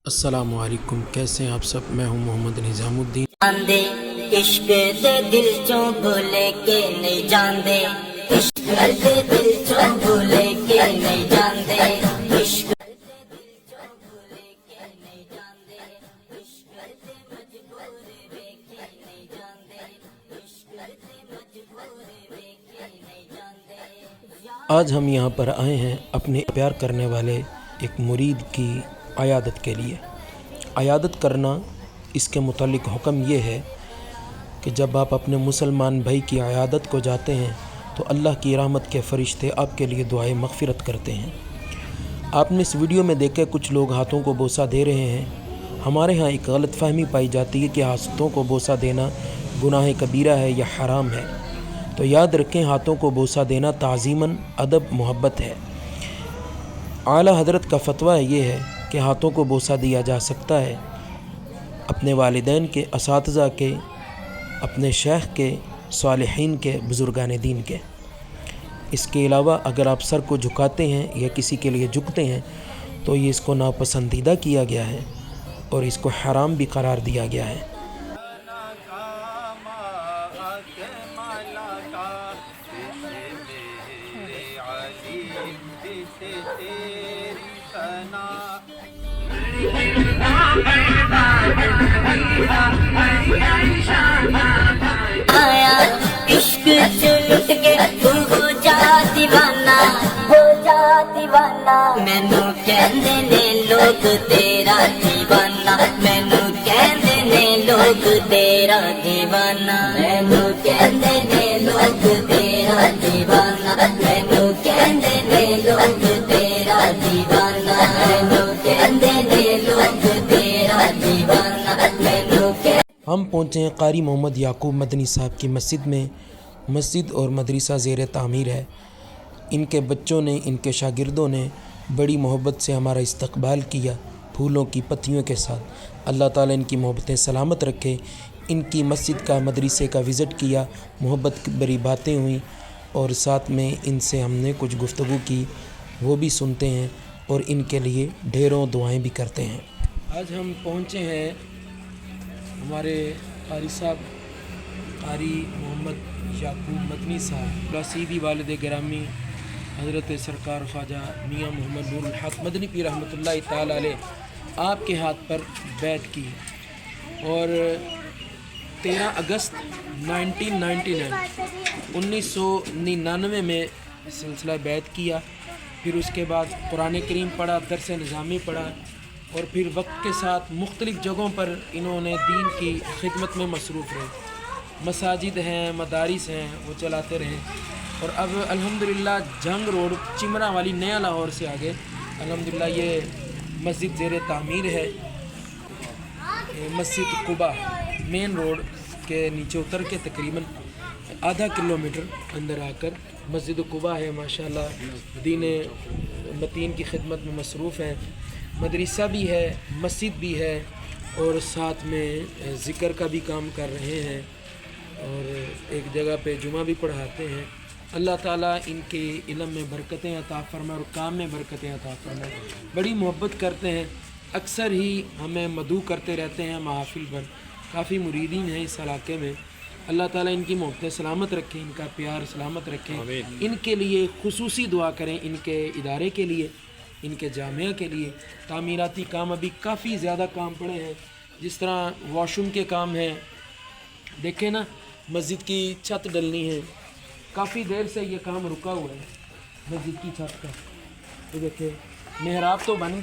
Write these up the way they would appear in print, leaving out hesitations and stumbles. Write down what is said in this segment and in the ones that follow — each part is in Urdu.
السلام علیکم، کیسے ہیں آپ سب؟ میں ہوں محمد نظام الدین۔ جاندے عشق دے دل چوں بھولے کے نہیں جاندے، عشق دے دل چوں بھولے کے نہیں جاندے، عشق دے دل چوں بھولے کے نہیں جاندے، عشق دے مجبور وے کے نہیں جاندے، عشق دے مجبور وے کے نہیں جاندے۔ آج ہم یہاں پر آئے ہیں اپنے پیار کرنے والے ایک مرید کی عیادت کے لیے۔ عیادت کرنا، اس کے متعلق حکم یہ ہے کہ جب آپ اپنے مسلمان بھائی کی عیادت کو جاتے ہیں تو اللہ کی رحمت کے فرشتے آپ کے لیے دعائے مغفرت کرتے ہیں۔ آپ نے اس ویڈیو میں دیکھے کچھ لوگ ہاتھوں کو بوسہ دے رہے ہیں۔ ہمارے ہاں ایک غلط فہمی پائی جاتی ہے کہ ہاتھوں کو بوسہ دینا گناہ کبیرہ ہے یا حرام ہے، تو یاد رکھیں ہاتھوں کو بوسہ دینا تعظیماً ادب محبت ہے۔ اعلیٰ حضرت کا فتویٰ یہ ہے کہ ہاتھوں کو بوسہ دیا جا سکتا ہے اپنے والدین کے، اساتذہ کے، اپنے شیخ کے، صالحین کے، بزرگان دین کے۔ اس کے علاوہ اگر آپ سر کو جھکاتے ہیں یا کسی کے لیے جھکتے ہیں تو یہ اس کو ناپسندیدہ کیا گیا ہے اور اس کو حرام بھی قرار دیا گیا ہے۔ آیا عشق سے لٹ کے تو ہو جا دیوانہ، ہو جا دیوانہ، مینو کہندے نے لوگ تیرا دیوانہ، مینو کہندے نے لوگ تیرا دیوانہ، مینو کہندے نے لوگ تیرا دیوانہ، مینو کہندے نے لوگ تیرا دیوانہ، مینو کہندے نے لوگ تیرا دیوانہ، مینو کہ ہم پہنچے ہیں قاری محمد یعقوب مدنی صاحب کی مسجد میں۔ مسجد اور مدرسہ زیر تعمیر ہے۔ ان کے بچوں نے، ان کے شاگردوں نے بڑی محبت سے ہمارا استقبال کیا، پھولوں کی پتیوں کے ساتھ۔ اللہ تعالیٰ ان کی محبتیں سلامت رکھے۔ ان کی مسجد کا، مدرسے کا وزٹ کیا، محبت بری باتیں ہوئیں اور ساتھ میں ان سے ہم نے کچھ گفتگو کی، وہ بھی سنتے ہیں اور ان کے لیے ڈھیروں دعائیں بھی کرتے ہیں۔ آج ہم پہنچے ہیں ہمارے قاری صاحب، قاری محمد یعقوب مدنی صاحب، سیدی والد گرامی حضرت سرکار خواجہ میاں محمد نور الحق مدنی پیر رحمۃ اللہ تعالیٰ علیہ، آپ کے ہاتھ پر بیعت کی اور 13 اگست 1999 میں سلسلہ بیعت کیا۔ پھر اس کے بعد قرآن کریم پڑھا، درس نظامی پڑھا اور پھر وقت کے ساتھ مختلف جگہوں پر انہوں نے دین کی خدمت میں مصروف رہے۔ مساجد ہیں، مدارس ہیں، وہ چلاتے رہے اور اب الحمدللہ جنگ روڈ چمرہ والی نیا لاہور سے آگے الحمدللہ یہ مسجد زیر تعمیر ہے۔ مسجد قباء مین روڈ کے نیچے اتر کے تقریباً آدھا کلومیٹر اندر آ کر مسجد قباء ہے۔ ماشاءاللہ دین متین کی خدمت میں مصروف ہیں۔ مدرسہ بھی ہے، مسجد بھی ہے اور ساتھ میں ذکر کا بھی کام کر رہے ہیں اور ایک جگہ پہ جمعہ بھی پڑھاتے ہیں۔ اللہ تعالیٰ ان کے علم میں برکتیں عطا فرمائے اور کام میں برکتیں عطا فرمائے۔ بڑی محبت کرتے ہیں، اکثر ہی ہمیں مدعو کرتے رہتے ہیں محافل پر۔ کافی مریدین ہیں اس علاقے میں۔ اللہ تعالیٰ ان کی محبتیں سلامت رکھیں، ان کا پیار سلامت رکھیں۔ ان کے لیے خصوصی دعا کریں، ان کے ادارے کے لیے، ان کے جامعہ کے لیے۔ تعمیراتی کام ابھی کافی زیادہ کام پڑے ہیں، جس طرح واش روم کے کام ہیں، دیکھیں نا، مسجد کی چھت ڈلنی ہے، کافی دیر سے یہ کام رکا ہوا ہے مسجد کی چھت کا۔ تو دیکھیں محراب تو بن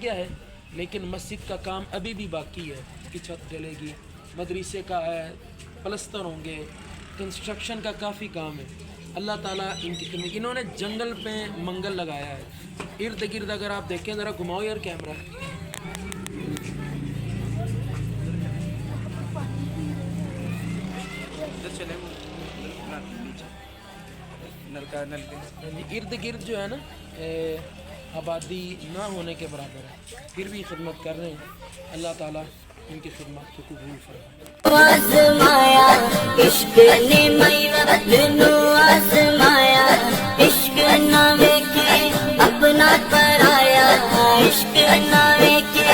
گیا ہے لیکن مسجد کا کام ابھی بھی باقی ہے، اس کی چھت ڈلے گی، مدرسے کا ہے، پلستر ہوں گے، کنسٹرکشن کا کافی کام ہے۔ اللہ تعالیٰ ان کی خدمت۔ انہوں نے جنگل پہ منگل لگایا ہے، ارد گرد اگر آپ دیکھیں ذرا گھماؤ یار کیمرہ۔ ارد گرد جو ہے نا آبادی نہ ہونے کے برابر ہے، پھر بھی خدمت کر رہے ہیں۔ اللہ تعالیٰ ان کی خدمات کو قبول فرمائے۔ آزمایا عشق نے مینو آزمایا، عشق نہ ویکھے اپنا پرایا، عشق نہ ویکھے